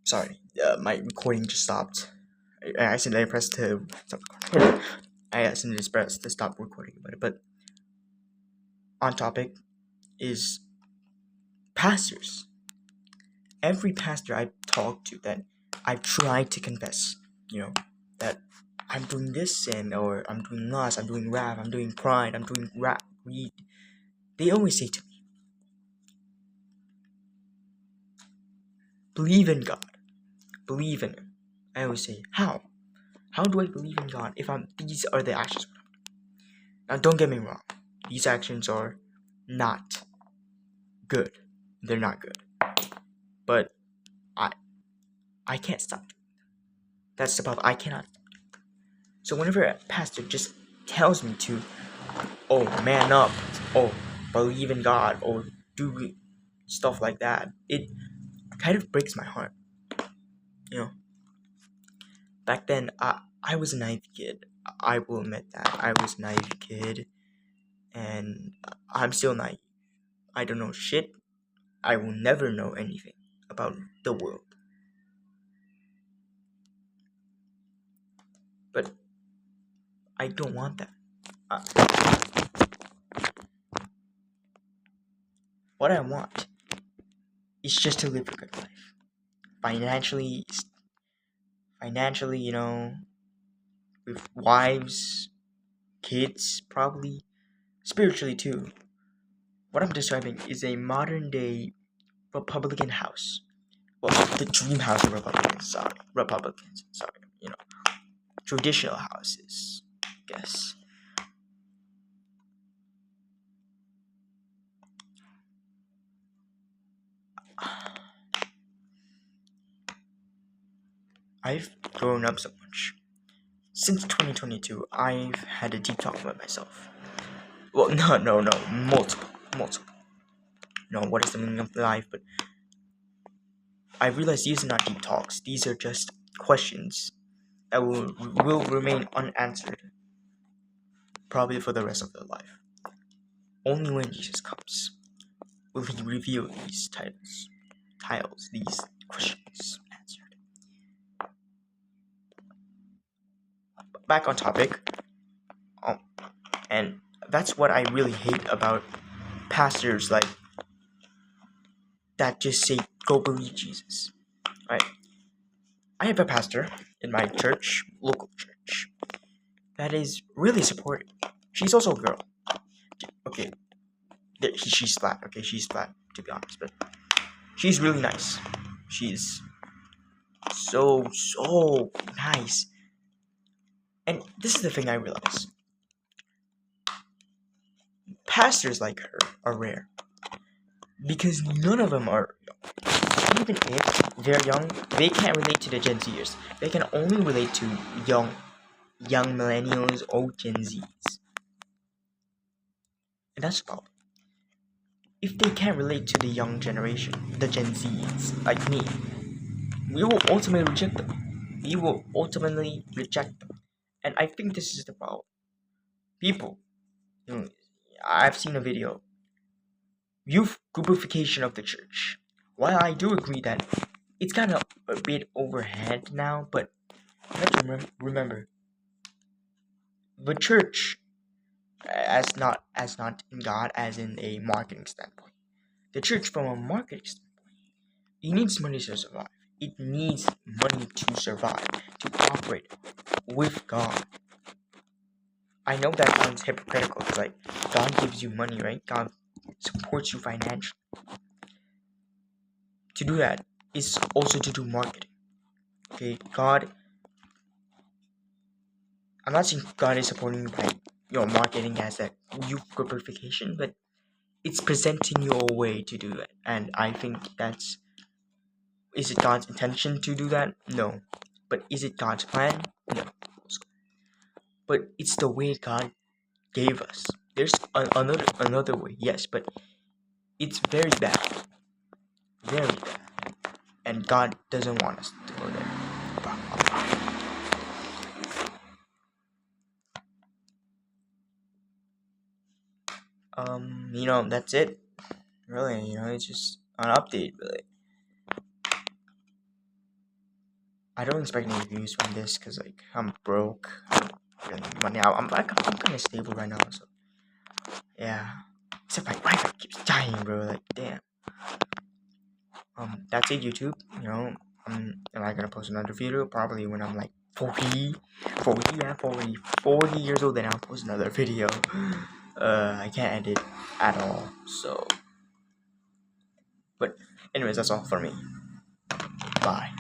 Sorry, my recording just stopped. I accidentally pressed to stop recording. I accidentally pressed to stop recording, but on topic is pastors. Every pastor I've talked to that I've tried to confess, that I'm doing this sin, or I'm doing lust, I'm doing wrath, I'm doing pride, I'm doing greed. They always say to me, believe in God, believe in Him. I always say, how? How do I believe in God if these are the actions? Now, don't get me wrong. These actions are not good. They're not good. But I I can't stop doing that. That's the problem. I cannot. So whenever a pastor just tells me to, oh, man up, oh, believe in God, or do stuff like that, it kind of breaks my heart. Back then, I was a naive kid. I will admit that. I was a naive kid, and I'm still naive. I don't know shit. I will never know anything about the world. But I don't want that. Uh, what I want is just to live a good life. Financially, with wives, kids, probably. Spiritually, too. What I'm describing is a modern day Republican house. Well, the dream house of Republicans, sorry. Traditional houses, I guess. I've grown up so much. Since 2022, I've had a deep talk about myself. Well, no, multiple. What is the meaning of life? But I realize these are not deep talks. These are just questions that will remain unanswered, probably for the rest of their life. Only when Jesus comes will He reveal these titles, these questions answered. Back on topic, and that's what I really hate about pastors like that just say, "Go believe Jesus." Right? I have a pastor in my church, local church, that is really supportive. She's also a girl. Okay, she's flat. Okay, she's flat, to be honest, but she's really nice. She's so nice. And this is the thing I realize. Pastors like her are rare. Because none of them are, even if they're young, they can't relate to the Gen Zers. They can only relate to young millennials or Gen Zs. And that's the problem. If they can't relate to the young generation, the Gen Zs, like me, we will ultimately reject them. We will ultimately reject them. And I think this is the problem. People, I've seen a video, youth groupification of the church. While I do agree that it's kind of a bit overhead now, but you have to remember, the church, as not in God, as in a marketing standpoint. The church, from a marketing standpoint, it needs money to survive. It needs money to survive, to operate with God. I know that sounds hypocritical, because God gives you money, right? God supports you financially. To do that is also to do marketing. Okay, I'm not saying God is supporting you by marketing as a youth groupification, but it's presenting you a way to do it. And I think is it God's intention to do that? No. But is it God's plan? No. But it's the way God gave us. There's another way, yes, but it's very bad. Very bad. And God doesn't want us to go there. That's it. Really, it's just an update, really. I don't expect any views from this because like I'm broke. I don't really need money. I'm kind of stable right now, so yeah. Except my Wi-Fi keeps dying, bro. Like damn. That's it, YouTube. You know, am I gonna post another video? Probably when I'm like 40 years old. Then I'll post another video. I can't edit at all. So, but anyways, that's all for me. Bye.